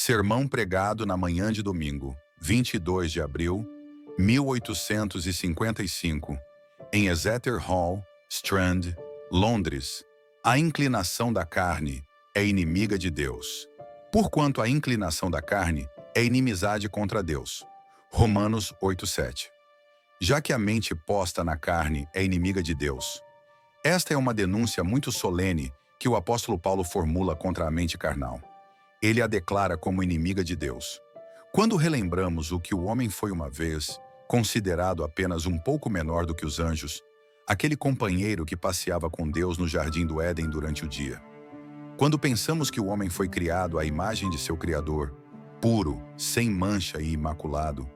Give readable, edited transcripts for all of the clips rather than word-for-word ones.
Sermão pregado na manhã de domingo, 22 de abril, 1855, em Exeter Hall, Strand, Londres. A inclinação da carne é inimiga de Deus. Porquanto a inclinação da carne é inimizade contra Deus. Romanos 8:7. Já que a mente posta na carne é inimiga de Deus. Esta é uma denúncia muito solene que o apóstolo Paulo formula contra a mente carnal. Ele a declara como inimiga de Deus. Quando relembramos o que o homem foi uma vez, considerado apenas um pouco menor do que os anjos, aquele companheiro que passeava com Deus no jardim do Éden durante o dia. Quando pensamos que o homem foi criado à imagem de seu Criador, puro, sem mancha e imaculado,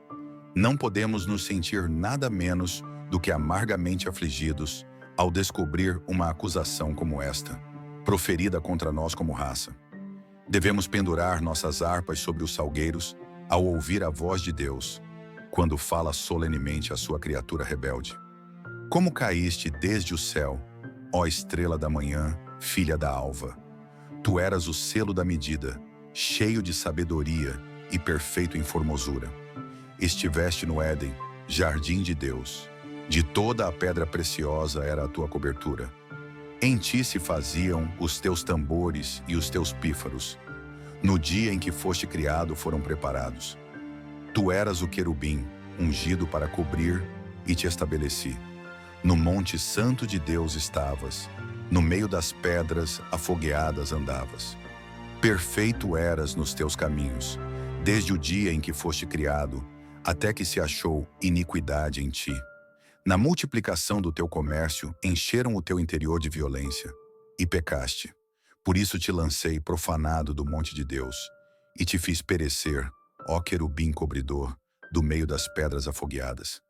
não podemos nos sentir nada menos do que amargamente afligidos ao descobrir uma acusação como esta, proferida contra nós como raça. Devemos pendurar nossas harpas sobre os salgueiros ao ouvir a voz de Deus, quando fala solenemente à sua criatura rebelde. Como caíste desde o céu, ó estrela da manhã, filha da alva. Tu eras o selo da medida, cheio de sabedoria e perfeito em formosura. Estiveste no Éden, jardim de Deus. De toda a pedra preciosa era a tua cobertura. Em ti se faziam os teus tambores e os teus pífaros. No dia em que foste criado foram preparados. Tu eras o querubim, ungido para cobrir, e te estabeleci. No monte santo de Deus estavas, no meio das pedras afogueadas andavas. Perfeito eras nos teus caminhos, desde o dia em que foste criado, até que se achou iniquidade em ti. Na multiplicação do teu comércio, encheram o teu interior de violência, e pecaste. Por isso te lancei profanado do monte de Deus, e te fiz perecer, ó querubim cobridor, do meio das pedras afogueadas.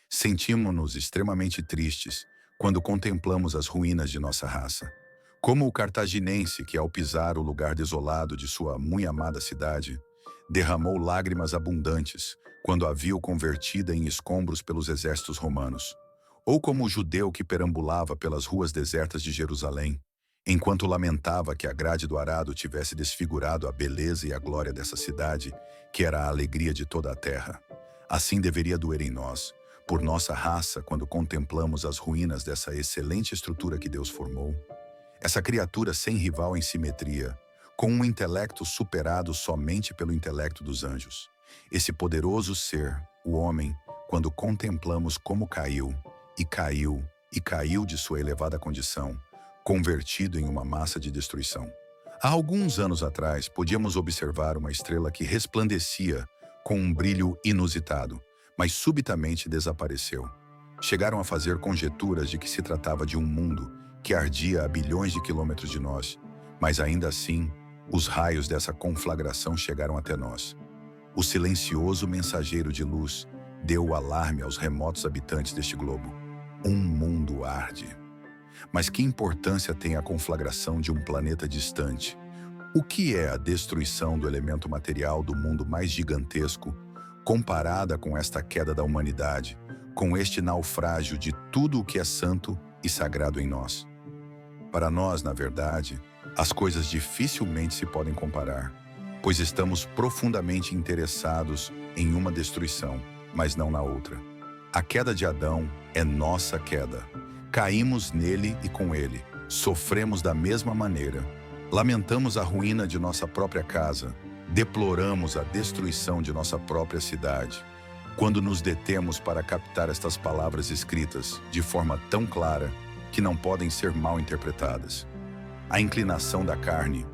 Sentimos-nos extremamente tristes quando contemplamos as ruínas de nossa raça. Como o cartaginense que, ao pisar o lugar desolado de sua muito amada cidade, derramou lágrimas abundantes quando a viu convertida em escombros pelos exércitos romanos. Ou como o judeu que perambulava pelas ruas desertas de Jerusalém, enquanto lamentava que a grade do arado tivesse desfigurado a beleza e a glória dessa cidade, que era a alegria de toda a terra. Assim deveria doer em nós, por nossa raça, quando contemplamos as ruínas dessa excelente estrutura que Deus formou. Essa criatura sem rival em simetria, com um intelecto superado somente pelo intelecto dos anjos. Esse poderoso ser, o homem, quando contemplamos como caiu, e caiu, e caiu de sua elevada condição, convertido em uma massa de destruição. Há alguns anos atrás, podíamos observar uma estrela que resplandecia com um brilho inusitado, mas subitamente desapareceu. Chegaram a fazer conjecturas de que se tratava de um mundo que ardia a bilhões de quilômetros de nós, mas ainda assim, os raios dessa conflagração chegaram até nós. O silencioso mensageiro de luz deu o alarme aos remotos habitantes deste globo. Um mundo arde. Mas que importância tem a conflagração de um planeta distante? O que é a destruição do elemento material do mundo mais gigantesco, comparada com esta queda da humanidade, com este naufrágio de tudo o que é santo e sagrado em nós? Para nós, na verdade, as coisas dificilmente se podem comparar, pois estamos profundamente interessados em uma destruição, mas não na outra. A queda de Adão é nossa queda. Caímos nele e com ele. Sofremos da mesma maneira. Lamentamos a ruína de nossa própria casa. Deploramos a destruição de nossa própria cidade. Quando nos detemos para captar estas palavras escritas de forma tão clara que não podem ser mal interpretadas. A inclinação da carne,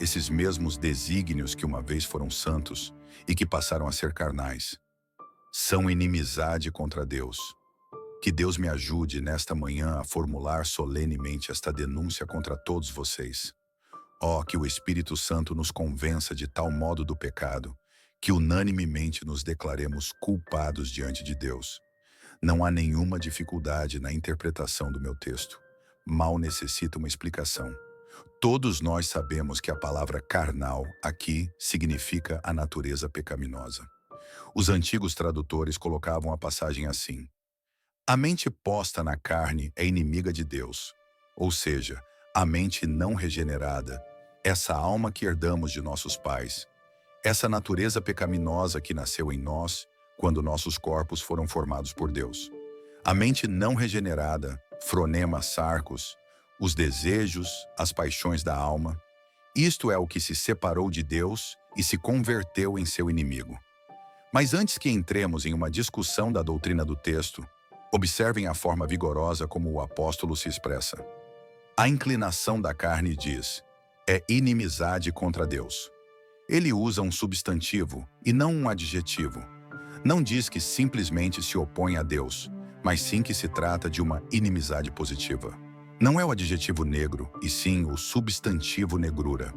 esses mesmos desígnios que uma vez foram santos e que passaram a ser carnais, são inimizade contra Deus. Que Deus me ajude nesta manhã a formular solenemente esta denúncia contra todos vocês. Que o Espírito Santo nos convença de tal modo do pecado, que unanimemente nos declaremos culpados diante de Deus. Não há nenhuma dificuldade na interpretação do meu texto. Mal necessita uma explicação. Todos nós sabemos que a palavra carnal aqui significa a natureza pecaminosa. Os antigos tradutores colocavam a passagem assim: a mente posta na carne é inimiga de Deus, ou seja, a mente não regenerada, essa alma que herdamos de nossos pais, essa natureza pecaminosa que nasceu em nós quando nossos corpos foram formados por Deus. A mente não regenerada, fronema sarcos, os desejos, as paixões da alma, isto é o que se separou de Deus e se converteu em seu inimigo. Mas antes que entremos em uma discussão da doutrina do texto, observem a forma vigorosa como o apóstolo se expressa. A inclinação da carne diz, é inimizade contra Deus. Ele usa um substantivo e não um adjetivo. Não diz que simplesmente se opõe a Deus, mas sim que se trata de uma inimizade positiva. Não é o adjetivo negro, e sim o substantivo negrura.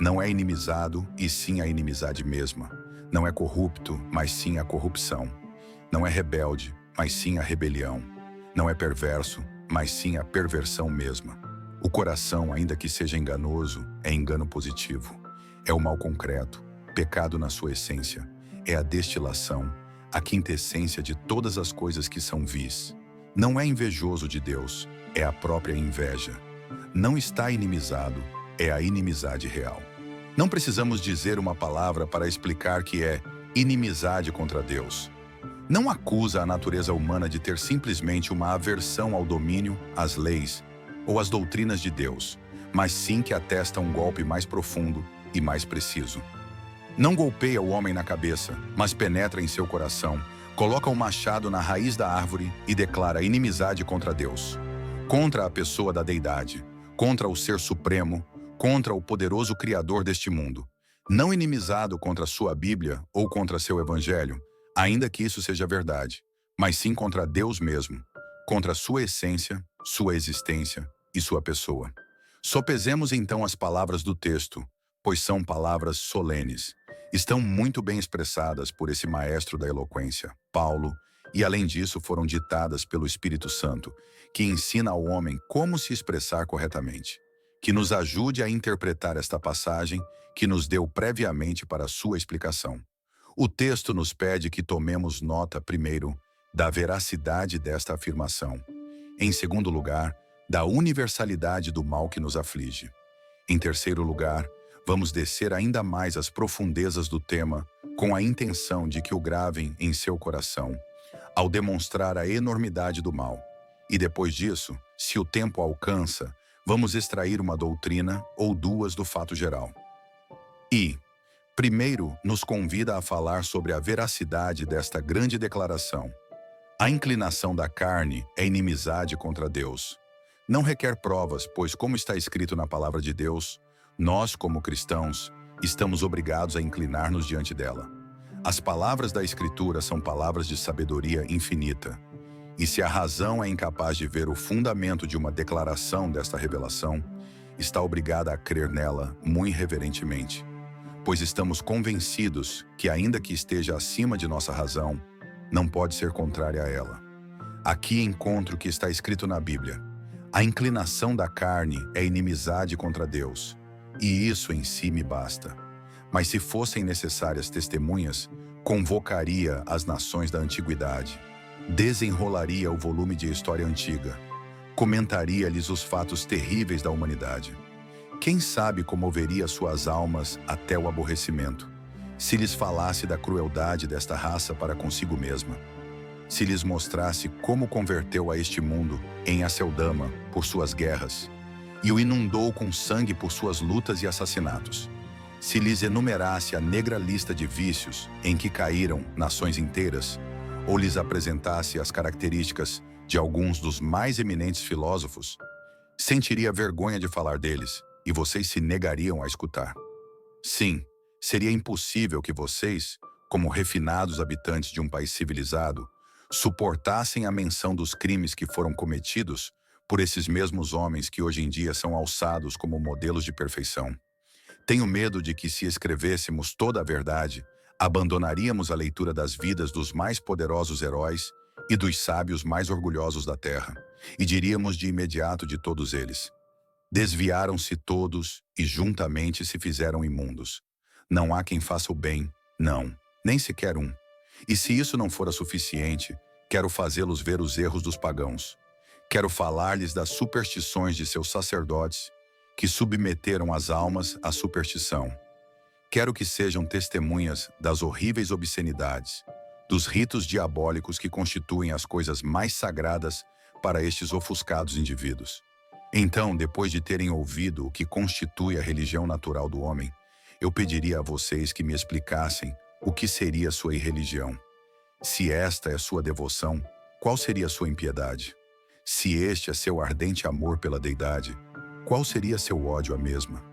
Não é inimizado, e sim a inimizade mesma. Não é corrupto, mas sim a corrupção. Não é rebelde, mas sim a rebelião. Não é perverso, mas sim a perversão mesma. O coração, ainda que seja enganoso, é engano positivo. É o mal concreto, pecado na sua essência. É a destilação, a quintessência de todas as coisas que são vis. Não é invejoso de Deus, é a própria inveja. Não está inimizado, é a inimizade real. Não precisamos dizer uma palavra para explicar que é inimizade contra Deus. Não acusa a natureza humana de ter simplesmente uma aversão ao domínio, às leis ou às doutrinas de Deus, mas sim que atesta um golpe mais profundo e mais preciso. Não golpeia o homem na cabeça, mas penetra em seu coração, coloca o machado na raiz da árvore e declara inimizade contra Deus, contra a pessoa da deidade, contra o Ser Supremo, contra o poderoso Criador deste mundo. Não inimizado contra sua Bíblia ou contra seu Evangelho, ainda que isso seja verdade, mas sim contra Deus mesmo, contra sua essência, sua existência e sua pessoa. Sopesemos então as palavras do texto, pois são palavras solenes. Estão muito bem expressadas por esse maestro da eloquência, Paulo, e além disso foram ditadas pelo Espírito Santo, que ensina ao homem como se expressar corretamente. Que nos ajude a interpretar esta passagem que nos deu previamente para sua explicação. O texto nos pede que tomemos nota, primeiro, da veracidade desta afirmação. Em segundo lugar, da universalidade do mal que nos aflige. Em terceiro lugar, vamos descer ainda mais às profundezas do tema, com a intenção de que o gravem em seu coração, ao demonstrar a enormidade do mal. E depois disso, se o tempo alcança, vamos extrair uma doutrina ou duas do fato geral. E, primeiro, nos convida a falar sobre a veracidade desta grande declaração. A inclinação da carne é inimizade contra Deus. Não requer provas, pois, como está escrito na palavra de Deus, nós, como cristãos, estamos obrigados a inclinar-nos diante dela. As palavras da Escritura são palavras de sabedoria infinita. E se a razão é incapaz de ver o fundamento de uma declaração desta revelação, está obrigada a crer nela muito reverentemente, pois estamos convencidos que, ainda que esteja acima de nossa razão, não pode ser contrária a ela. Aqui encontro o que está escrito na Bíblia. A inclinação da carne é inimizade contra Deus, e isso em si me basta. Mas se fossem necessárias testemunhas, convocaria as nações da antiguidade, desenrolaria o volume de história antiga, comentaria-lhes os fatos terríveis da humanidade. Quem sabe comoveria suas almas até o aborrecimento, se lhes falasse da crueldade desta raça para consigo mesma, se lhes mostrasse como converteu a este mundo em Aceldama por suas guerras, e o inundou com sangue por suas lutas e assassinatos, se lhes enumerasse a negra lista de vícios em que caíram nações inteiras, ou lhes apresentasse as características de alguns dos mais eminentes filósofos, sentiria vergonha de falar deles, e vocês se negariam a escutar. Sim, seria impossível que vocês, como refinados habitantes de um país civilizado, suportassem a menção dos crimes que foram cometidos por esses mesmos homens que hoje em dia são alçados como modelos de perfeição. Tenho medo de que, se escrevêssemos toda a verdade, abandonaríamos a leitura das vidas dos mais poderosos heróis e dos sábios mais orgulhosos da terra, e diríamos de imediato de todos eles: desviaram-se todos e juntamente se fizeram imundos. Não há quem faça o bem, não, nem sequer um. E se isso não fora suficiente, quero fazê-los ver os erros dos pagãos. Quero falar-lhes das superstições de seus sacerdotes, que submeteram as almas à superstição. Quero que sejam testemunhas das horríveis obscenidades, dos ritos diabólicos que constituem as coisas mais sagradas para estes ofuscados indivíduos. Então, depois de terem ouvido o que constitui a religião natural do homem, eu pediria a vocês que me explicassem o que seria sua irreligião. Se esta é sua devoção, qual seria sua impiedade? Se este é seu ardente amor pela deidade, qual seria seu ódio à mesma?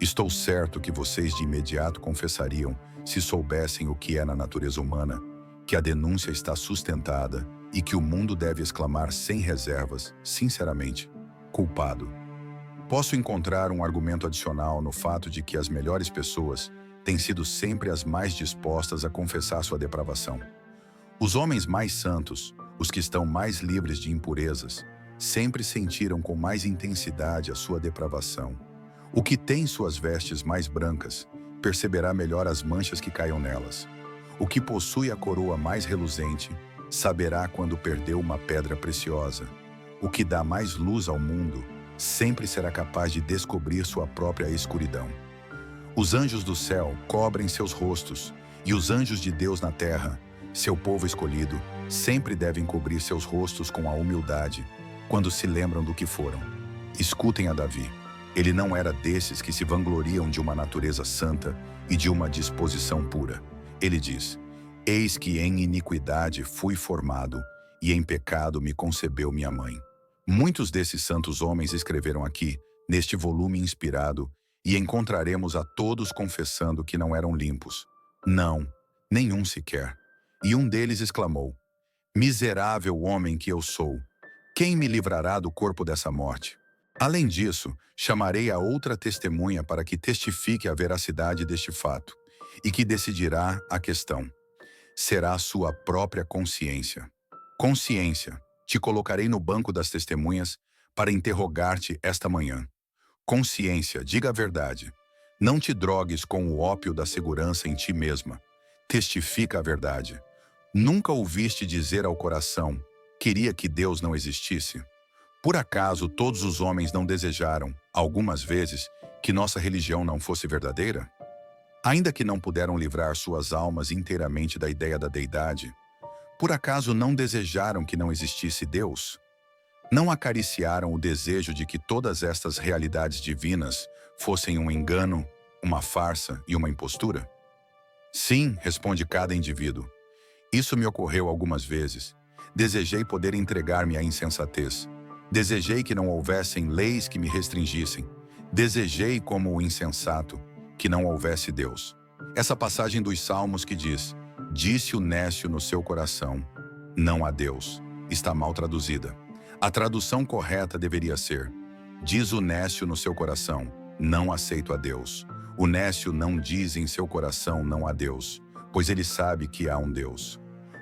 Estou certo que vocês de imediato confessariam, se soubessem o que é na natureza humana, que a denúncia está sustentada e que o mundo deve exclamar sem reservas, sinceramente, culpado. Posso encontrar um argumento adicional no fato de que as melhores pessoas têm sido sempre as mais dispostas a confessar sua depravação. Os homens mais santos, os que estão mais livres de impurezas, sempre sentiram com mais intensidade a sua depravação. O que tem suas vestes mais brancas, perceberá melhor as manchas que caiam nelas. O que possui a coroa mais reluzente, saberá quando perdeu uma pedra preciosa. O que dá mais luz ao mundo, sempre será capaz de descobrir sua própria escuridão. Os anjos do céu cobrem seus rostos, e os anjos de Deus na terra, seu povo escolhido, sempre devem cobrir seus rostos com a humildade, quando se lembram do que foram. Escutem a Davi. Ele não era desses que se vangloriam de uma natureza santa e de uma disposição pura. Ele diz: eis que em iniquidade fui formado, e em pecado me concebeu minha mãe. Muitos desses santos homens escreveram aqui, neste volume inspirado, e encontraremos a todos confessando que não eram limpos. Não, nenhum sequer. E um deles exclamou: miserável homem que eu sou, quem me livrará do corpo dessa morte? Além disso, chamarei a outra testemunha para que testifique a veracidade deste fato, e que decidirá a questão. Será a sua própria consciência. Consciência, te colocarei no banco das testemunhas para interrogar-te esta manhã. Consciência, diga a verdade. Não te drogues com o ópio da segurança em ti mesma. Testifica a verdade. Nunca ouviste dizer ao coração: queria que Deus não existisse? Por acaso todos os homens não desejaram, algumas vezes, que nossa religião não fosse verdadeira? Ainda que não puderam livrar suas almas inteiramente da ideia da deidade, por acaso não desejaram que não existisse Deus? Não acariciaram o desejo de que todas estas realidades divinas fossem um engano, uma farsa e uma impostura? Sim, responde cada indivíduo. Isso me ocorreu algumas vezes. Desejei poder entregar-me à insensatez. Desejei que não houvessem leis que me restringissem. Desejei, como o insensato, que não houvesse Deus. Essa passagem dos Salmos que diz: disse o nécio no seu coração, não há Deus, está mal traduzida. A tradução correta deveria ser: diz o nécio no seu coração, não aceito a Deus. O nécio não diz em seu coração não há Deus, pois ele sabe que há um Deus.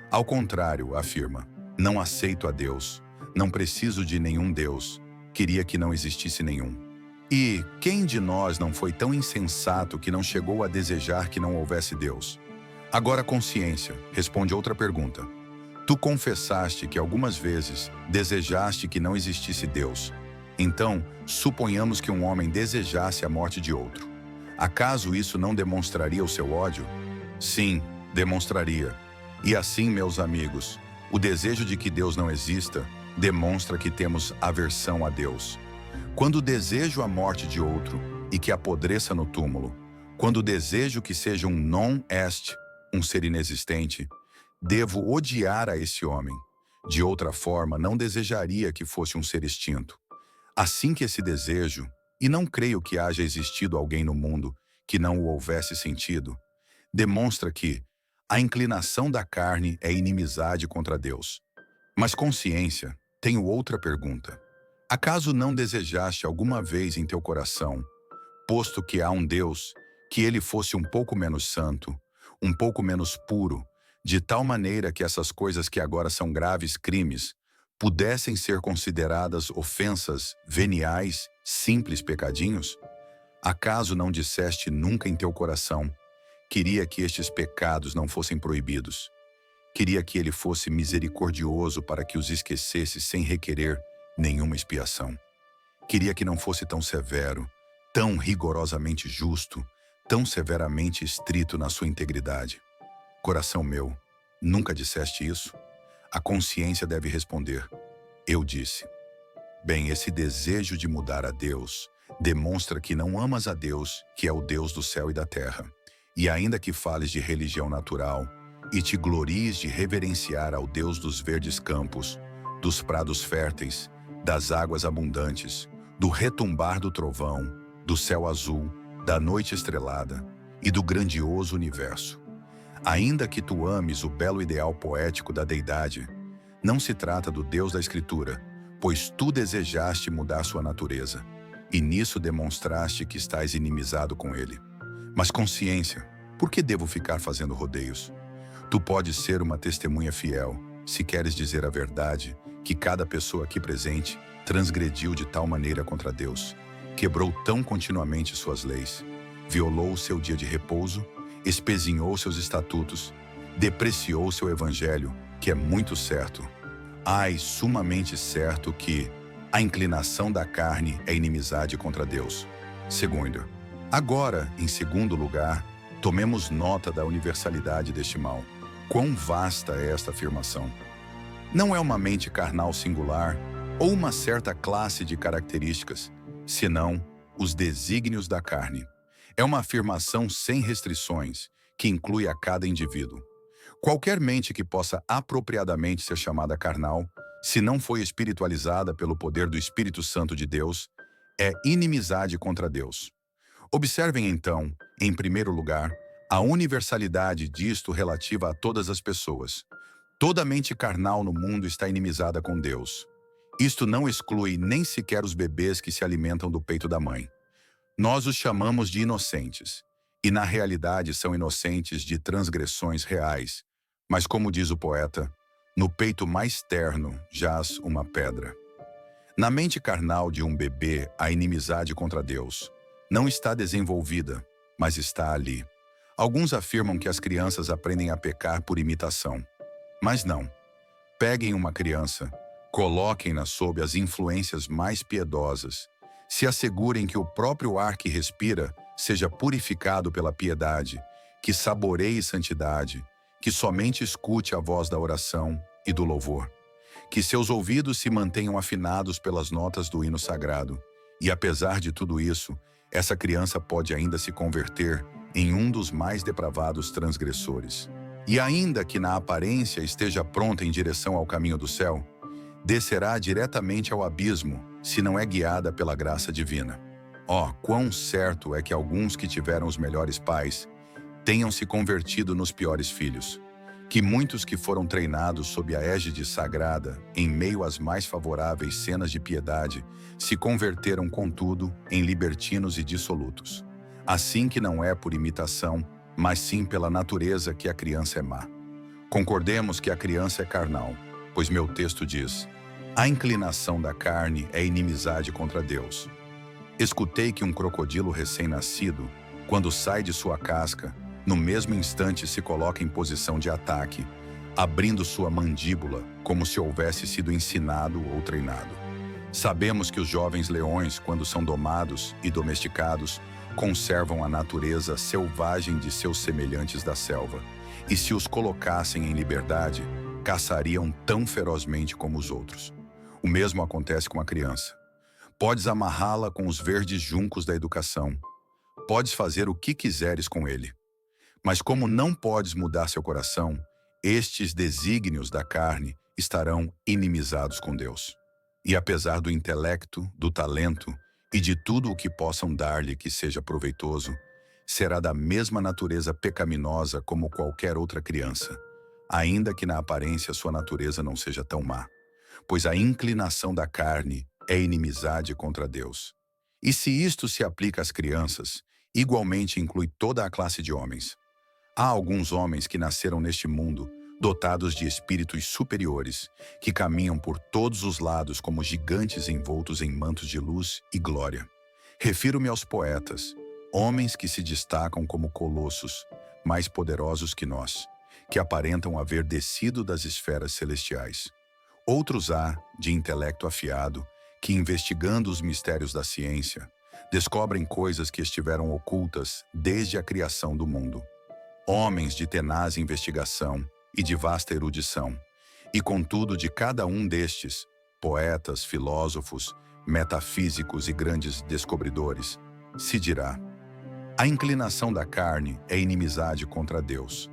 Ao contrário, afirma: não aceito a Deus, não preciso de nenhum Deus, queria que não existisse nenhum. E quem de nós não foi tão insensato que não chegou a desejar que não houvesse Deus? Agora, consciência, responde outra pergunta. Tu confessaste que algumas vezes desejaste que não existisse Deus. Então, suponhamos que um homem desejasse a morte de outro. Acaso isso não demonstraria o seu ódio? Sim, demonstraria. E assim, meus amigos, o desejo de que Deus não exista demonstra que temos aversão a Deus. Quando desejo a morte de outro e que apodreça no túmulo, quando desejo que seja um non est, um ser inexistente, devo odiar a esse homem. De outra forma, não desejaria que fosse um ser extinto. Assim que esse desejo, e não creio que haja existido alguém no mundo que não o houvesse sentido, demonstra que a inclinação da carne é inimizade contra Deus. Mas consciência, tenho outra pergunta. Acaso não desejaste alguma vez em teu coração, posto que há um Deus, que ele fosse um pouco menos santo, um pouco menos puro, de tal maneira que essas coisas que agora são graves crimes pudessem ser consideradas ofensas veniais, simples pecadinhos? Acaso não disseste nunca em teu coração: queria que estes pecados não fossem proibidos? Queria que ele fosse misericordioso para que os esquecesse sem requerer nenhuma expiação. Queria que não fosse tão severo, tão rigorosamente justo, tão severamente estrito na sua integridade? Coração meu, nunca disseste isso? A consciência deve responder: eu disse. Bem, esse desejo de mudar a Deus demonstra que não amas a Deus, que é o Deus do céu e da terra. E ainda que fales de religião natural e te glories de reverenciar ao Deus dos verdes campos, dos prados férteis, das águas abundantes, do retumbar do trovão, do céu azul, da noite estrelada e do grandioso universo. Ainda que tu ames o belo ideal poético da deidade, não se trata do Deus da Escritura, pois tu desejaste mudar sua natureza, e nisso demonstraste que estás inimizado com ele. Mas consciência, por que devo ficar fazendo rodeios? Tu podes ser uma testemunha fiel, se queres dizer a verdade, que cada pessoa aqui presente transgrediu de tal maneira contra Deus, quebrou tão continuamente suas leis, violou o seu dia de repouso, espezinhou seus estatutos, depreciou seu evangelho, que é muito certo. Ai, sumamente certo que a inclinação da carne é inimizade contra Deus. Segundo, agora, em segundo lugar, tomemos nota da universalidade deste mal. Quão vasta é esta afirmação! Não é uma mente carnal singular ou uma certa classe de características, senão os desígnios da carne. É uma afirmação sem restrições, que inclui a cada indivíduo. Qualquer mente que possa apropriadamente ser chamada carnal, se não foi espiritualizada pelo poder do Espírito Santo de Deus, é inimizade contra Deus. Observem então, em primeiro lugar, a universalidade disto relativa a todas as pessoas. Toda mente carnal no mundo está inimizada com Deus. Isto não exclui nem sequer os bebês que se alimentam do peito da mãe. Nós os chamamos de inocentes, e na realidade são inocentes de transgressões reais. Mas como diz o poeta, no peito mais terno jaz uma pedra. Na mente carnal de um bebê, a inimizade contra Deus não está desenvolvida, mas está ali. Alguns afirmam que as crianças aprendem a pecar por imitação. Mas não. Peguem uma criança, coloquem-na sob as influências mais piedosas, se assegurem que o próprio ar que respira seja purificado pela piedade, que saboreie santidade, que somente escute a voz da oração e do louvor, que seus ouvidos se mantenham afinados pelas notas do hino sagrado. E apesar de tudo isso, essa criança pode ainda se converter em um dos mais depravados transgressores. E ainda que na aparência esteja pronta em direção ao caminho do céu, descerá diretamente ao abismo se não é guiada pela graça divina. Oh, quão certo é que alguns que tiveram os melhores pais tenham se convertido nos piores filhos, que muitos que foram treinados sob a égide sagrada, em meio às mais favoráveis cenas de piedade, se converteram, contudo, em libertinos e dissolutos. Assim que não é por imitação, mas sim pela natureza que a criança é má. Concordemos que a criança é carnal, pois meu texto diz: a inclinação da carne é inimizade contra Deus. Escutei que um crocodilo recém-nascido, quando sai de sua casca, no mesmo instante se coloca em posição de ataque, abrindo sua mandíbula como se houvesse sido ensinado ou treinado. Sabemos que os jovens leões, quando são domados e domesticados, conservam a natureza selvagem de seus semelhantes da selva, e se os colocassem em liberdade, caçariam tão ferozmente como os outros. O mesmo acontece com a criança. Podes amarrá-la com os verdes juncos da educação. Podes fazer o que quiseres com ele. Mas como não podes mudar seu coração, estes desígnios da carne estarão inimizados com Deus. E apesar do intelecto, do talento e de tudo o que possam dar-lhe que seja proveitoso, será da mesma natureza pecaminosa como qualquer outra criança, ainda que na aparência sua natureza não seja tão má, pois a inclinação da carne é inimizade contra Deus. E se isto se aplica às crianças, igualmente inclui toda a classe de homens. Há alguns homens que nasceram neste mundo, dotados de espíritos superiores, que caminham por todos os lados como gigantes envoltos em mantos de luz e glória. Refiro-me aos poetas, homens que se destacam como colossos, mais poderosos que nós, que aparentam haver descido das esferas celestiais. Outros há, de intelecto afiado, que investigando os mistérios da ciência, Descobrem coisas que estiveram ocultas desde a criação do mundo. Homens de tenaz investigação e de vasta erudição. E contudo, de cada um destes, poetas, filósofos, metafísicos e grandes descobridores, se dirá: a inclinação da carne é inimizade contra Deus.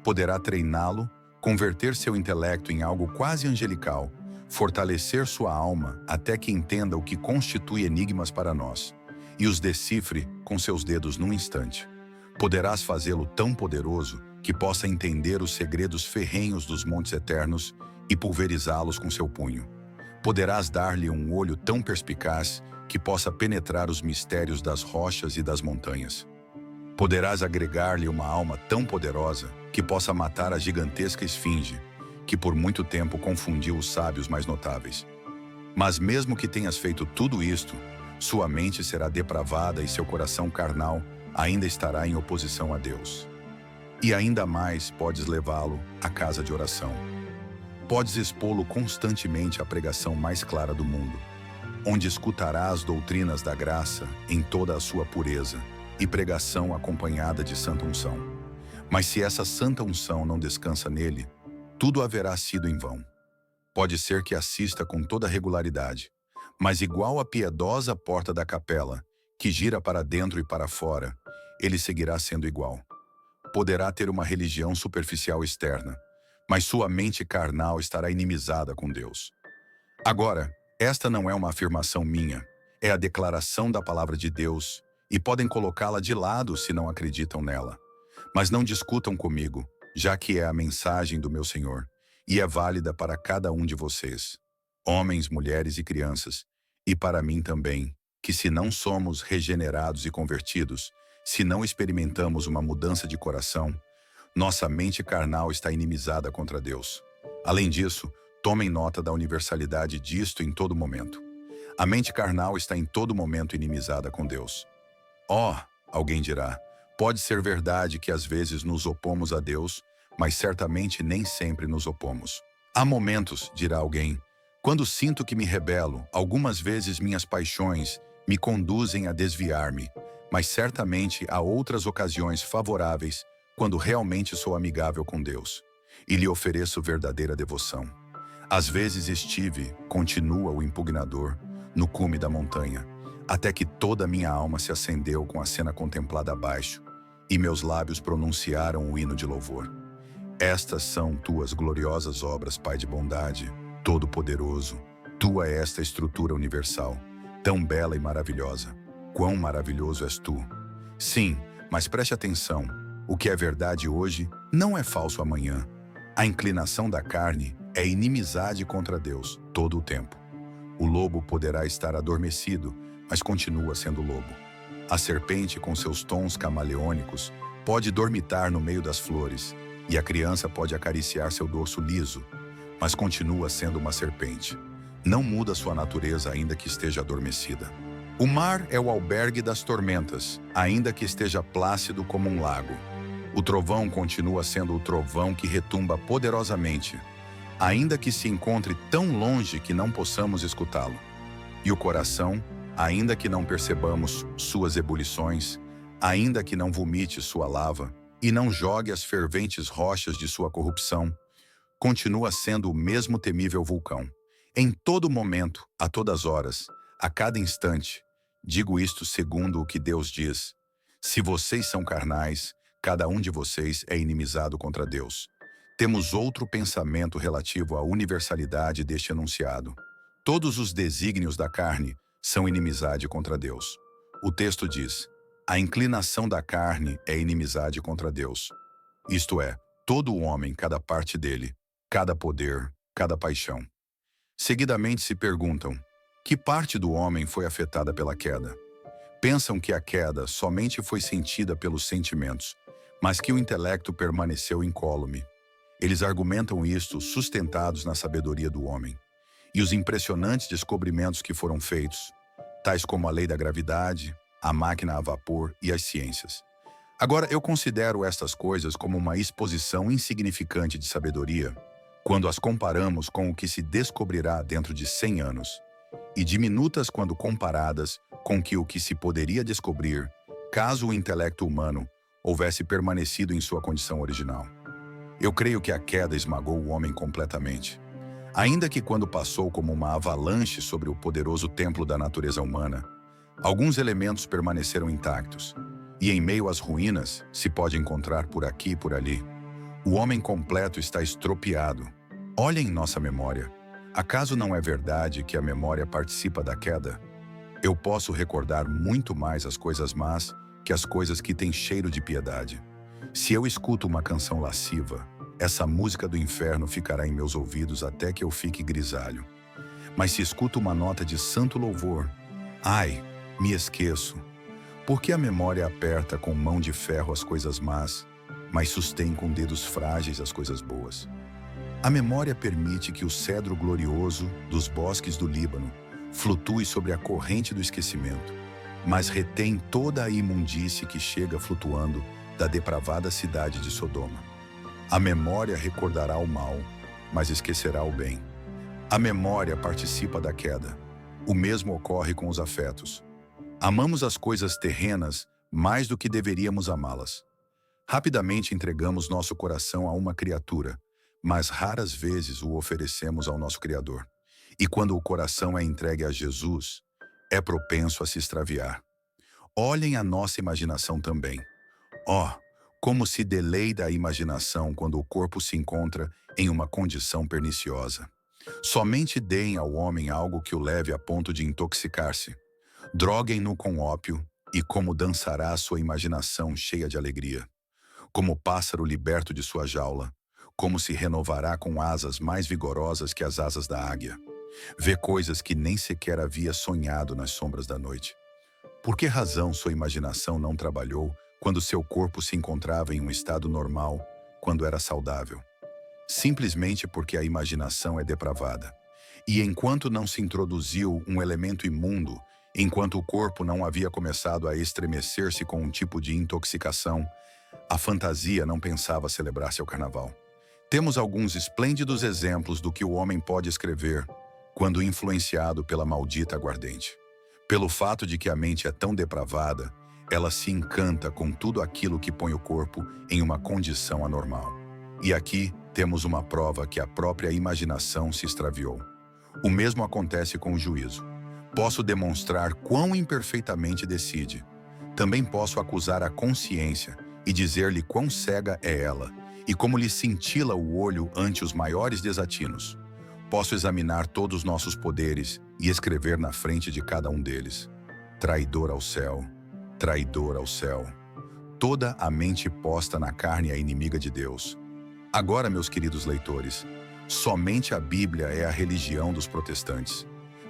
Poderá treiná-lo, converter seu intelecto em algo quase angelical, fortalecer sua alma até que entenda o que constitui enigmas para nós, e os decifre com seus dedos num instante. Poderás fazê-lo tão poderoso que possa entender os segredos ferrenhos dos montes eternos e pulverizá-los com seu punho. Poderás dar-lhe um olho tão perspicaz que possa penetrar os mistérios das rochas e das montanhas. Poderás agregar-lhe uma alma tão poderosa que possa matar a gigantesca esfinge, que por muito tempo confundiu os sábios mais notáveis. Mas mesmo que tenhas feito tudo isto, sua mente será depravada e seu coração carnal ainda estará em oposição a Deus. E ainda mais podes levá-lo à casa de oração. Podes expô-lo constantemente à pregação mais clara do mundo, onde escutará as doutrinas da graça em toda a sua pureza e pregação acompanhada de santa unção. Mas se essa santa unção não descansa nele, tudo haverá sido em vão. Pode ser que assista com toda regularidade, mas igual à piedosa porta da capela, que gira para dentro e para fora, ele seguirá sendo igual. Poderá ter uma religião superficial externa, mas sua mente carnal estará inimizada com Deus. Agora, esta não é uma afirmação minha, é a declaração da palavra de Deus, e podem colocá-la de lado se não acreditam nela. Mas não discutam comigo, já que é a mensagem do meu Senhor, e é válida para cada um de vocês, homens, mulheres e crianças, e para mim também, que se não somos regenerados e convertidos, se não experimentamos uma mudança de coração, nossa mente carnal está inimizada contra Deus. Além disso, tomem nota da universalidade disto em todo momento. A mente carnal está em todo momento inimizada com Deus. Alguém dirá, pode ser verdade que às vezes nos opomos a Deus, mas certamente nem sempre nos opomos. Há momentos, dirá alguém, quando sinto que me rebelo, algumas vezes minhas paixões me conduzem a desviar-me, mas certamente há outras ocasiões favoráveis quando realmente sou amigável com Deus e lhe ofereço verdadeira devoção. Às vezes estive, continua o impugnador, no cume da montanha, até que toda a minha alma se acendeu com a cena contemplada abaixo, e meus lábios pronunciaram o hino de louvor. Estas são tuas gloriosas obras, Pai de bondade, Todo-Poderoso. Tua é esta estrutura universal, tão bela e maravilhosa. Quão maravilhoso és tu! Sim, mas preste atenção, o que é verdade hoje não é falso amanhã. A inclinação da carne é inimizade contra Deus todo o tempo. O lobo poderá estar adormecido, mas continua sendo lobo. A serpente, com seus tons camaleônicos, pode dormitar no meio das flores, e a criança pode acariciar seu dorso liso, mas continua sendo uma serpente. Não muda sua natureza ainda que esteja adormecida. O mar é o albergue das tormentas, ainda que esteja plácido como um lago. O trovão continua sendo o trovão que retumba poderosamente, ainda que se encontre tão longe que não possamos escutá-lo. E o coração, ainda que não percebamos suas ebulições, ainda que não vomite sua lava e não jogue as ferventes rochas de sua corrupção, continua sendo o mesmo temível vulcão. Em todo momento, a todas horas, a cada instante, digo isto segundo o que Deus diz: se vocês são carnais, cada um de vocês é inimizado contra Deus. Temos outro pensamento relativo à universalidade deste enunciado. Todos os desígnios da carne são inimizade contra Deus. O texto diz: a inclinação da carne é inimizade contra Deus. Isto é, todo o homem, cada parte dele, cada poder, cada paixão. Seguidamente se perguntam: que parte do homem foi afetada pela queda? Pensam que a queda somente foi sentida pelos sentimentos, mas que o intelecto permaneceu incólume. Eles argumentam isto sustentados na sabedoria do homem e os impressionantes descobrimentos que foram feitos, tais como a lei da gravidade, a máquina a vapor e as ciências. Agora, eu considero estas coisas como uma exposição insignificante de sabedoria quando as comparamos com o que se descobrirá dentro de 100 anos, e diminutas quando comparadas com que o que se poderia descobrir, caso o intelecto humano houvesse permanecido em sua condição original. Eu creio que a queda esmagou o homem completamente. Ainda que quando passou como uma avalanche sobre o poderoso templo da natureza humana, alguns elementos permaneceram intactos, e em meio às ruínas se pode encontrar por aqui e por ali. O homem completo está estropiado. Olhem nossa memória. Acaso não é verdade que a memória participa da queda? Eu posso recordar muito mais as coisas más que as coisas que têm cheiro de piedade. Se eu escuto uma canção lasciva, essa música do inferno ficará em meus ouvidos até que eu fique grisalho. Mas se escuto uma nota de santo louvor, ai, me esqueço. Porque a memória aperta com mão de ferro as coisas más, mas sustém com dedos frágeis as coisas boas. A memória permite que o cedro glorioso dos bosques do Líbano flutue sobre a corrente do esquecimento, mas retém toda a imundície que chega flutuando da depravada cidade de Sodoma. A memória recordará o mal, mas esquecerá o bem. A memória participa da queda. O mesmo ocorre com os afetos. Amamos as coisas terrenas mais do que deveríamos amá-las. Rapidamente entregamos nosso coração a uma criatura, mas raras vezes o oferecemos ao nosso Criador. E quando o coração é entregue a Jesus, é propenso a se extraviar. Olhem a nossa imaginação também. Como se deleita a imaginação quando o corpo se encontra em uma condição perniciosa. Somente deem ao homem algo que o leve a ponto de intoxicar-se. Droguem-no com ópio, e como dançará a sua imaginação cheia de alegria. Como pássaro liberto de sua jaula, como se renovará com asas mais vigorosas que as asas da águia. Vê coisas que nem sequer havia sonhado nas sombras da noite. Por que razão sua imaginação não trabalhou quando seu corpo se encontrava em um estado normal, quando era saudável? Simplesmente porque a imaginação é depravada. E enquanto não se introduziu um elemento imundo, enquanto o corpo não havia começado a estremecer-se com um tipo de intoxicação, a fantasia não pensava celebrar seu carnaval. Temos alguns esplêndidos exemplos do que o homem pode escrever quando influenciado pela maldita aguardente. Pelo fato de que a mente é tão depravada, ela se encanta com tudo aquilo que põe o corpo em uma condição anormal. E aqui temos uma prova que a própria imaginação se extraviou. O mesmo acontece com o juízo. Posso demonstrar quão imperfeitamente decide. Também posso acusar a consciência e dizer-lhe quão cega é ela, e como lhe cintila o olho ante os maiores desatinos. Posso examinar todos os nossos poderes e escrever na frente de cada um deles: traidor ao céu, traidor ao céu. Toda a mente posta na carne é inimiga de Deus. Agora, meus queridos leitores, somente a Bíblia é a religião dos protestantes.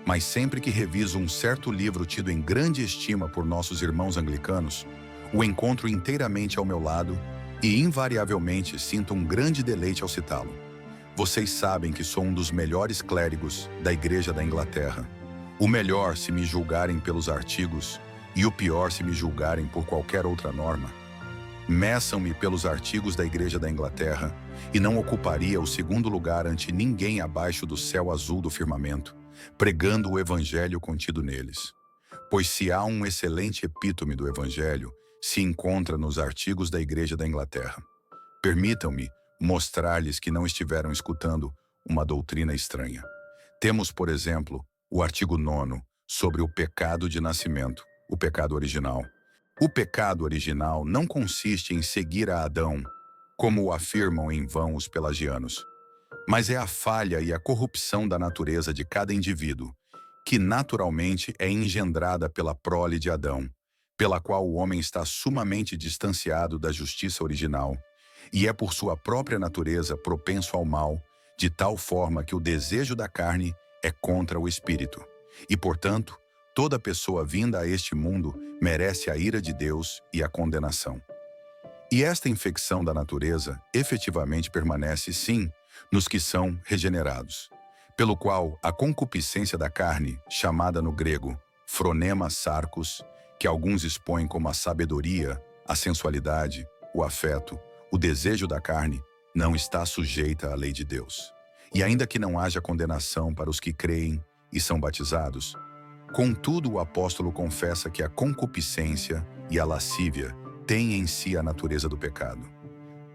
Mas sempre que reviso um certo livro tido em grande estima por nossos irmãos anglicanos, o encontro inteiramente ao meu lado e invariavelmente sinto um grande deleite ao citá-lo. Vocês sabem que sou um dos melhores clérigos da Igreja da Inglaterra. O melhor se me julgarem pelos artigos e o pior se me julgarem por qualquer outra norma. Meçam-me pelos artigos da Igreja da Inglaterra e não ocuparia o segundo lugar ante ninguém abaixo do céu azul do firmamento, pregando o Evangelho contido neles. Pois se há um excelente epítome do Evangelho, se encontra nos artigos da Igreja da Inglaterra. Permitam-me mostrar-lhes que não estiveram escutando uma doutrina estranha. Temos, por exemplo, o artigo 9 sobre o pecado de nascimento, o pecado original. O pecado original não consiste em seguir a Adão, como o afirmam em vão os pelagianos, mas é a falha e a corrupção da natureza de cada indivíduo, que naturalmente é engendrada pela prole de Adão, pela qual o homem está sumamente distanciado da justiça original, e é por sua própria natureza propenso ao mal, de tal forma que o desejo da carne é contra o espírito, e, portanto, toda pessoa vinda a este mundo merece a ira de Deus e a condenação. E esta infecção da natureza efetivamente permanece, sim, nos que são regenerados, pelo qual a concupiscência da carne, chamada no grego phronema sarcos, que alguns expõem como a sabedoria, a sensualidade, o afeto, o desejo da carne, não está sujeita à lei de Deus. E ainda que não haja condenação para os que creem e são batizados, Contudo, o apóstolo confessa que a concupiscência e a lascívia têm em si a natureza do pecado.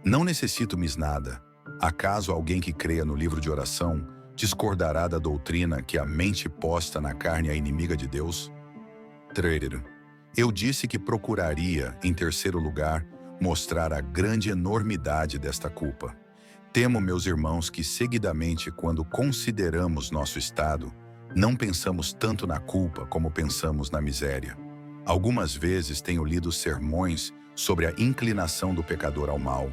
Não necessito-me nada. Acaso alguém que creia no livro de oração discordará da doutrina que a mente posta na carne é inimiga de Deus? 3. Eu disse que procuraria, em terceiro lugar, mostrar a grande enormidade desta culpa. Temo, meus irmãos, que seguidamente, quando consideramos nosso estado, não pensamos tanto na culpa como pensamos na miséria. Algumas vezes tenho lido sermões sobre a inclinação do pecador ao mal,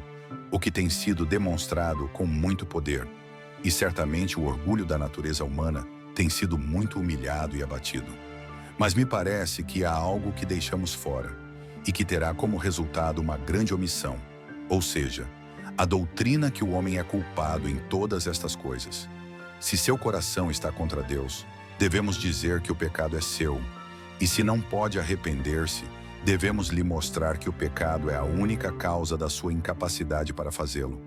o que tem sido demonstrado com muito poder, e certamente o orgulho da natureza humana tem sido muito humilhado e abatido. Mas me parece que há algo que deixamos fora, e que terá como resultado uma grande omissão, ou seja, a doutrina que o homem é culpado em todas estas coisas. Se seu coração está contra Deus, devemos dizer que o pecado é seu, e se não pode arrepender-se, devemos lhe mostrar que o pecado é a única causa da sua incapacidade para fazê-lo,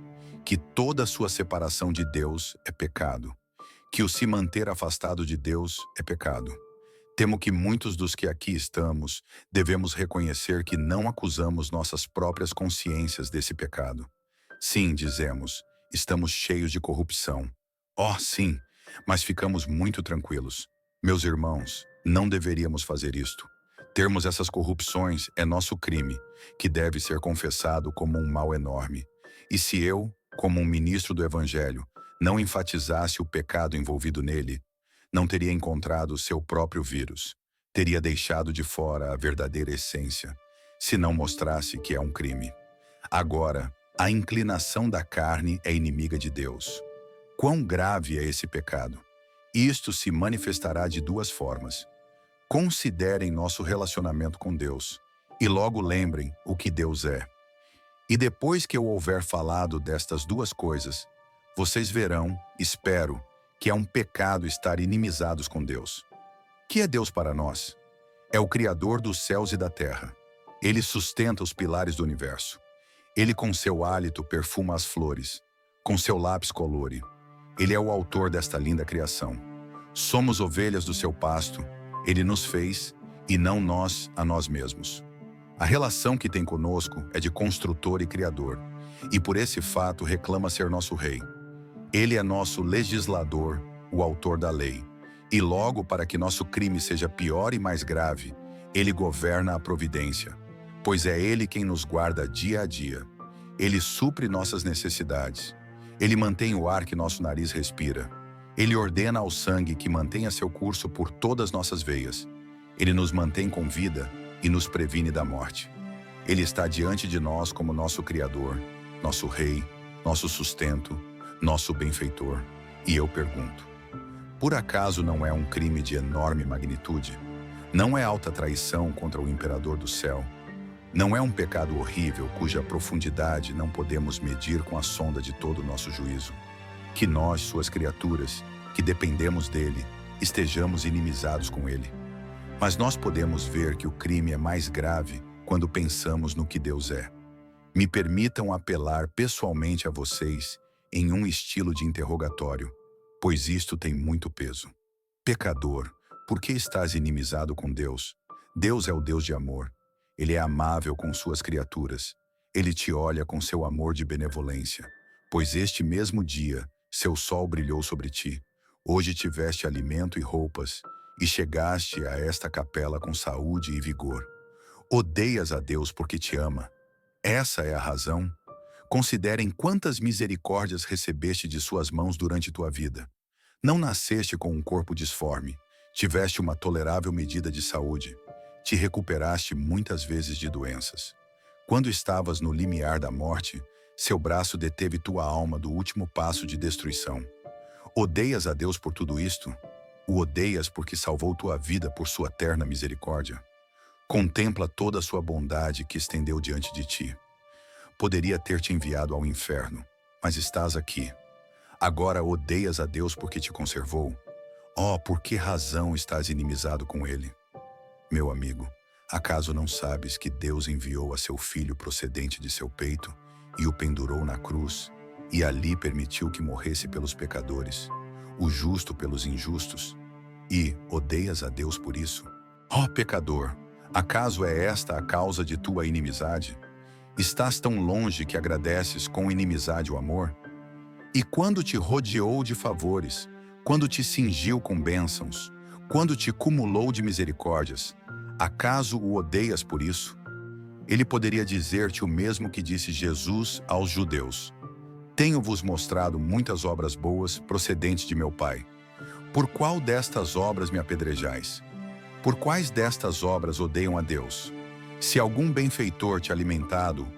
que toda sua separação de Deus é pecado, que o se manter afastado de Deus é pecado. Temo que muitos dos que aqui estamos devemos reconhecer que não acusamos nossas próprias consciências desse pecado. Sim, dizemos, estamos cheios de corrupção. Oh, sim, mas ficamos muito tranquilos. Meus irmãos, não deveríamos fazer isto. Termos essas corrupções é nosso crime, que deve ser confessado como um mal enorme. E se eu, como um ministro do Evangelho, não enfatizasse o pecado envolvido nele, não teria encontrado o seu próprio vírus, teria deixado de fora a verdadeira essência, se não mostrasse que é um crime. Agora, a inclinação da carne é inimiga de Deus. Quão grave é esse pecado? Isto se manifestará de duas formas. Considerem nosso relacionamento com Deus e logo lembrem o que Deus é. E depois que eu houver falado destas duas coisas, vocês verão, espero, que é um pecado estar inimizados com Deus. Que é Deus para nós? É o Criador dos céus e da terra. Ele sustenta os pilares do universo. Ele com seu hálito perfuma as flores, com seu lápis colore. Ele é o autor desta linda criação. Somos ovelhas do seu pasto, ele nos fez, e não nós a nós mesmos. A relação que tem conosco é de construtor e criador, e por esse fato reclama ser nosso rei. Ele é nosso legislador, o autor da lei. E logo, para que nosso crime seja pior e mais grave, ele governa a providência, pois é ele quem nos guarda dia a dia. Ele supre nossas necessidades. Ele mantém o ar que nosso nariz respira. Ele ordena ao sangue que mantenha seu curso por todas nossas veias. Ele nos mantém com vida e nos previne da morte. Ele está diante de nós como nosso Criador, nosso Rei, nosso sustento, nosso benfeitor. E eu pergunto, por acaso não é um crime de enorme magnitude? Não é alta traição contra o imperador do céu? Não é um pecado horrível cuja profundidade não podemos medir com a sonda de todo o nosso juízo? Que nós, suas criaturas, que dependemos dele, estejamos inimizados com ele. Mas nós podemos ver que o crime é mais grave quando pensamos no que Deus é. Me permitam apelar pessoalmente a vocês em um estilo de interrogatório, pois isto tem muito peso. Pecador, por que estás inimizado com Deus? Deus é o Deus de amor. Ele é amável com suas criaturas. Ele te olha com seu amor de benevolência, pois este mesmo dia seu sol brilhou sobre ti. Hoje tiveste alimento e roupas, e chegaste a esta capela com saúde e vigor. Odeias a Deus porque te ama. Essa é a razão? Considerem quantas misericórdias recebeste de suas mãos durante tua vida. Não nasceste com um corpo disforme, tiveste uma tolerável medida de saúde, te recuperaste muitas vezes de doenças. Quando estavas no limiar da morte, seu braço deteve tua alma do último passo de destruição. Odeias a Deus por tudo isto? O odeias porque salvou tua vida por sua terna misericórdia? Contempla toda a sua bondade que estendeu diante de ti. Poderia ter te enviado ao inferno, mas estás aqui. Agora odeias a Deus porque te conservou? Oh, por que razão estás inimizado com ele? Meu amigo, acaso não sabes que Deus enviou a seu filho procedente de seu peito e o pendurou na cruz, e ali permitiu que morresse pelos pecadores, o justo pelos injustos? e odeias a Deus por isso? Ó pecador, acaso é esta a causa de tua inimizade? Estás tão longe que agradeces com inimizade o amor? E quando te rodeou de favores, quando te cingiu com bênçãos, quando te cumulou de misericórdias, acaso o odeias por isso? Ele poderia dizer-te o mesmo que disse Jesus aos judeus: Tenho-vos mostrado muitas obras boas procedentes de meu Pai. Por qual destas obras me apedrejais? Por quais destas obras odeiam a Deus? Se algum benfeitor te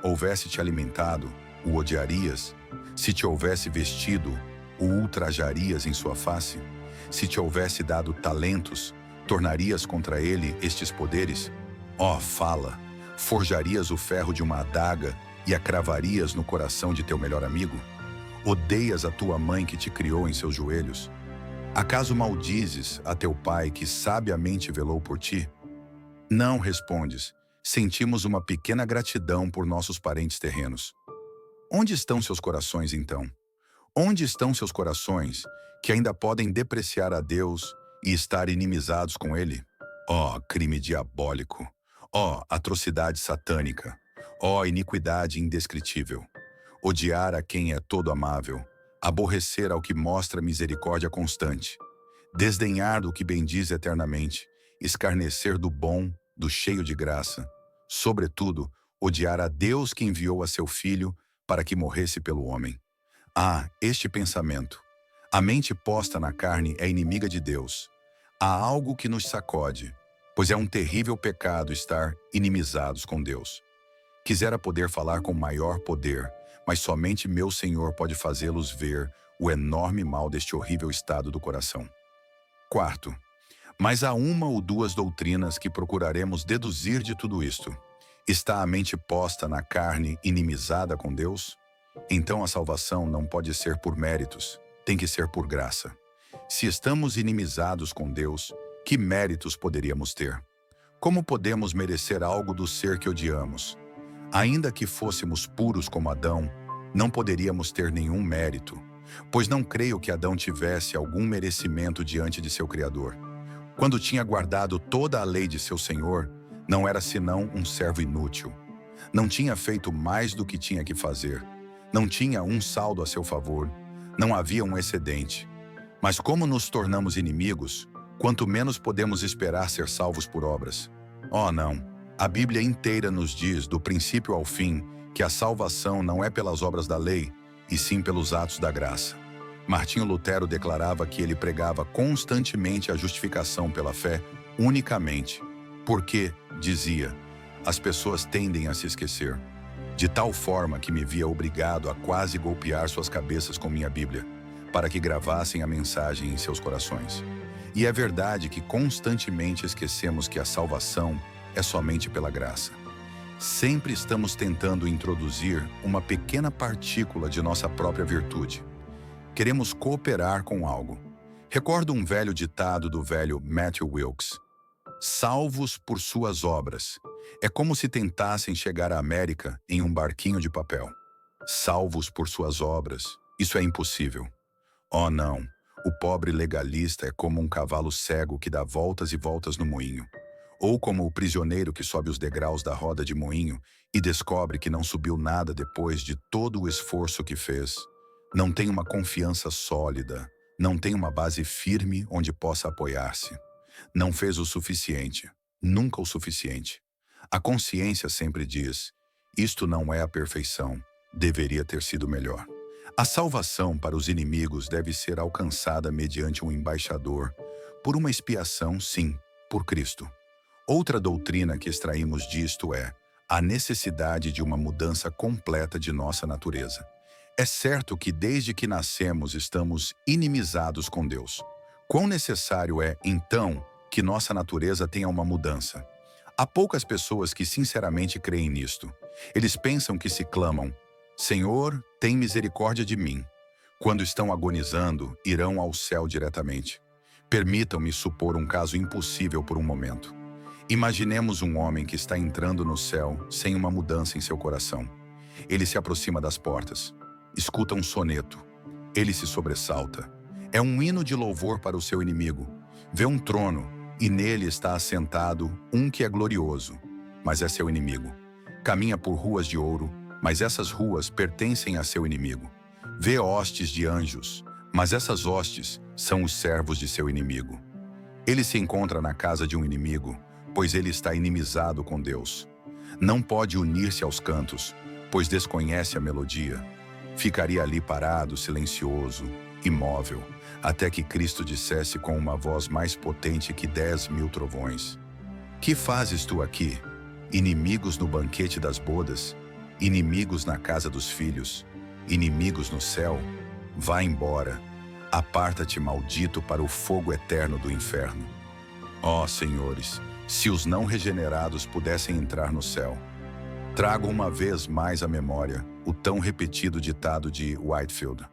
houvesse te alimentado, o odiarias? Se te houvesse vestido, o ultrajarias em sua face? Se te houvesse dado talentos, tornarias contra ele estes poderes? Ó, fala! Forjarias o ferro de uma adaga e a cravarias no coração de teu melhor amigo? Odeias a tua mãe que te criou em seus joelhos? Acaso maldizes a teu pai que sabiamente velou por ti? Não respondes. Sentimos uma pequena gratidão por nossos parentes terrenos. Onde estão seus corações, então? Onde estão seus corações que ainda podem depreciar a Deus e estar inimizados com Ele? Ó, crime diabólico! Ó, atrocidade satânica! Ó, iniquidade indescritível! Odiar a quem é todo amável, aborrecer ao que mostra misericórdia constante, desdenhar do que bendiz eternamente, escarnecer do bom, do cheio de graça, sobretudo, odiar a Deus que enviou a seu Filho para que morresse pelo homem. Ah, este pensamento! A mente posta na carne é inimiga de Deus. Há algo que nos sacode, pois é um terrível pecado estar inimizados com Deus. Quisera poder falar com maior poder, mas somente meu Senhor pode fazê-los ver o enorme mal deste horrível estado do coração. Quarto, mas há uma ou duas doutrinas que procuraremos deduzir de tudo isto. Está a mente posta na carne inimizada com Deus? Então a salvação não pode ser por méritos, tem que ser por graça. Se estamos inimizados com Deus, que méritos poderíamos ter? Como podemos merecer algo do ser que odiamos? Ainda que fôssemos puros como Adão, não poderíamos ter nenhum mérito, pois não creio que Adão tivesse algum merecimento diante de seu Criador. Quando tinha guardado toda a lei de seu Senhor, não era senão um servo inútil. Não tinha feito mais do que tinha que fazer. Não tinha um saldo a seu favor. Não havia um excedente. Mas como nos tornamos inimigos, quanto menos podemos esperar ser salvos por obras. Oh, não! A Bíblia inteira nos diz, do princípio ao fim, que a salvação não é pelas obras da lei, e sim pelos atos da graça. Martinho Lutero declarava que ele pregava constantemente a justificação pela fé unicamente, porque, dizia, as pessoas tendem a se esquecer, de tal forma que me via obrigado a quase golpear suas cabeças com minha Bíblia, para que gravassem a mensagem em seus corações. E é verdade que constantemente esquecemos que a salvação é somente pela graça. Sempre estamos tentando introduzir uma pequena partícula de nossa própria virtude. Queremos cooperar com algo. Recordo um velho ditado do velho Matthew Wilkes: salvos por suas obras. É como se tentassem chegar à América em um barquinho de papel. Salvos por suas obras. Isso é impossível. Oh, não. O pobre legalista é como um cavalo cego que dá voltas e voltas no moinho. Ou como o prisioneiro que sobe os degraus da roda de moinho e descobre que não subiu nada depois de todo o esforço que fez. Não tem uma confiança sólida, não tem uma base firme onde possa apoiar-se. Não fez o suficiente, nunca o suficiente. A consciência sempre diz: isto não é a perfeição, deveria ter sido melhor. A salvação para os inimigos deve ser alcançada mediante um embaixador, por uma expiação, sim, por Cristo. Outra doutrina que extraímos disto é a necessidade de uma mudança completa de nossa natureza. É certo que desde que nascemos estamos inimizados com Deus. Quão necessário é, então, que nossa natureza tenha uma mudança? Há poucas pessoas que sinceramente creem nisto. Eles pensam que se clamam: Senhor, tem misericórdia de mim. Quando estão agonizando, irão ao céu diretamente. Permitam-me supor um caso impossível por um momento. Imaginemos um homem que está entrando no céu sem uma mudança em seu coração. Ele se aproxima das portas. Escuta um soneto. Ele se sobressalta. É um hino de louvor para o seu inimigo. Vê um trono, e nele está assentado um que é glorioso, mas é seu inimigo. Caminha por ruas de ouro, mas essas ruas pertencem a seu inimigo. Vê hostes de anjos, mas essas hostes são os servos de seu inimigo. Ele se encontra na casa de um inimigo, pois ele está inimizado com Deus. Não pode unir-se aos cantos, pois desconhece a melodia. Ficaria ali parado, silencioso, imóvel, até que Cristo dissesse com uma voz mais potente que 10.000 trovões: Que fazes tu aqui? Inimigos no banquete das bodas, inimigos na casa dos filhos, inimigos no céu? Vá embora, aparta-te, maldito, para o fogo eterno do inferno. Ó senhores, se os não regenerados pudessem entrar no céu. Trago uma vez mais à memória o tão repetido ditado de Whitefield.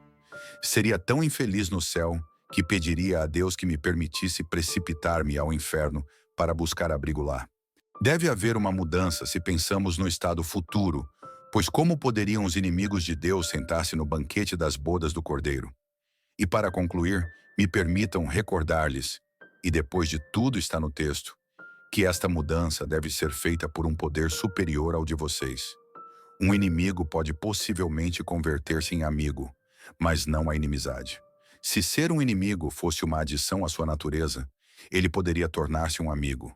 Seria tão infeliz no céu que pediria a Deus que me permitisse precipitar-me ao inferno para buscar abrigo lá. Deve haver uma mudança se pensamos no estado futuro, pois como poderiam os inimigos de Deus sentar-se no banquete das bodas do Cordeiro? E para concluir, me permitam recordar-lhes, e depois de tudo está no texto, que esta mudança deve ser feita por um poder superior ao de vocês. Um inimigo pode possivelmente converter-se em amigo, mas não a inimizade. Se ser um inimigo fosse uma adição à sua natureza, ele poderia tornar-se um amigo.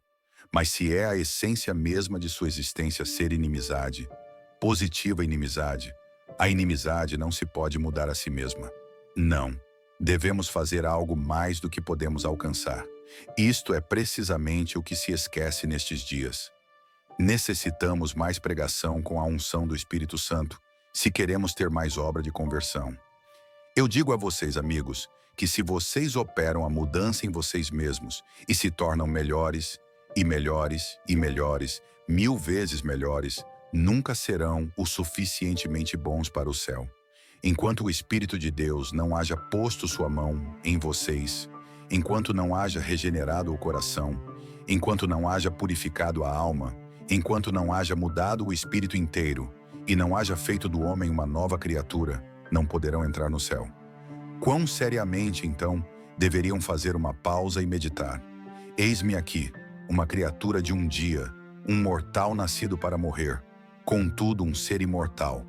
Mas se é a essência mesma de sua existência ser inimizade, positiva inimizade, a inimizade não se pode mudar a si mesma. Não. Devemos fazer algo mais do que podemos alcançar. Isto é precisamente o que se esquece nestes dias. Necessitamos mais pregação com a unção do Espírito Santo, se queremos ter mais obra de conversão. Eu digo a vocês, amigos, que se vocês operam a mudança em vocês mesmos e se tornam melhores, e melhores, e melhores, 1000 vezes melhores, nunca serão o suficientemente bons para o céu. Enquanto o Espírito de Deus não haja posto sua mão em vocês, enquanto não haja regenerado o coração, enquanto não haja purificado a alma, enquanto não haja mudado o espírito inteiro e não haja feito do homem uma nova criatura, não poderão entrar no céu. Quão seriamente, então, deveriam fazer uma pausa e meditar? Eis-me aqui, uma criatura de um dia, um mortal nascido para morrer, contudo um ser imortal.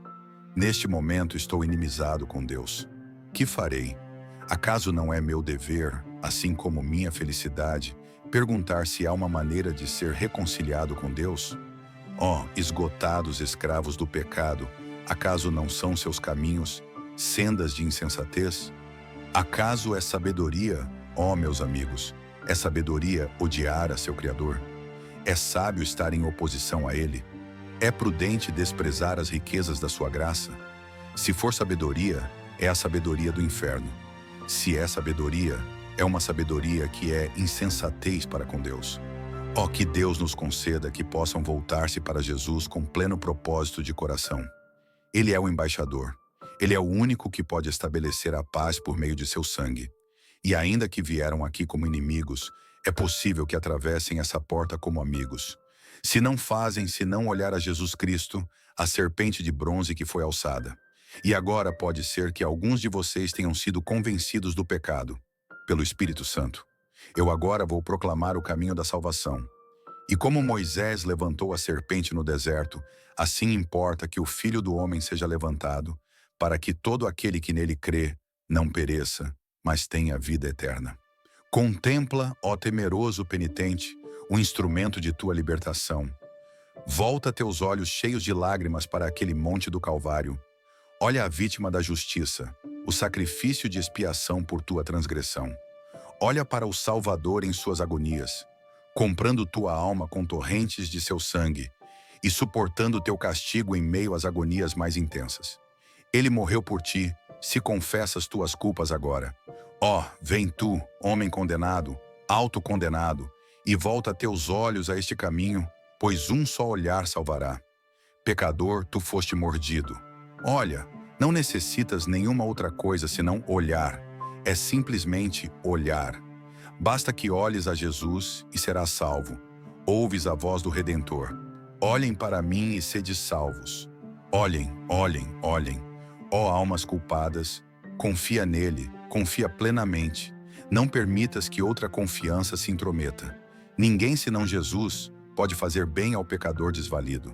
Neste momento estou inimizado com Deus. Que farei? Acaso não é meu dever, assim como minha felicidade, perguntar se há uma maneira de ser reconciliado com Deus? Ó, esgotados escravos do pecado, acaso não são seus caminhos sendas de insensatez? Acaso é sabedoria, ó meus amigos, é sabedoria odiar a seu Criador? É sábio estar em oposição a Ele? É prudente desprezar as riquezas da sua graça? Se for sabedoria, é a sabedoria do inferno. Se é sabedoria, é uma sabedoria que é insensatez para com Deus. Ó, que Deus nos conceda que possam voltar-se para Jesus com pleno propósito de coração. Ele é o embaixador. Ele é o único que pode estabelecer a paz por meio de seu sangue. E ainda que vieram aqui como inimigos, é possível que atravessem essa porta como amigos. Se não fazem senão olhar a Jesus Cristo, a serpente de bronze que foi alçada. E agora pode ser que alguns de vocês tenham sido convencidos do pecado, pelo Espírito Santo. Eu agora vou proclamar o caminho da salvação. E como Moisés levantou a serpente no deserto, assim importa que o Filho do Homem seja levantado, para que todo aquele que nele crê não pereça, mas tenha vida eterna. Contempla, ó temeroso penitente, o instrumento de tua libertação. Volta teus olhos cheios de lágrimas para aquele monte do Calvário. Olha a vítima da justiça, o sacrifício de expiação por tua transgressão. Olha para o Salvador em suas agonias, comprando tua alma com torrentes de seu sangue e suportando teu castigo em meio às agonias mais intensas. Ele morreu por ti, se confessas tuas culpas agora. Ó, vem tu, homem condenado, autocondenado, e volta teus olhos a este caminho, pois um só olhar salvará. Pecador, tu foste mordido. Olha, não necessitas nenhuma outra coisa senão olhar. É simplesmente olhar. Basta que olhes a Jesus e serás salvo. Ouves a voz do Redentor. Olhem para mim e sede salvos. Olhem, olhem, olhem. Ó almas culpadas, confia nele, confia plenamente. Não permitas que outra confiança se intrometa. Ninguém senão Jesus pode fazer bem ao pecador desvalido.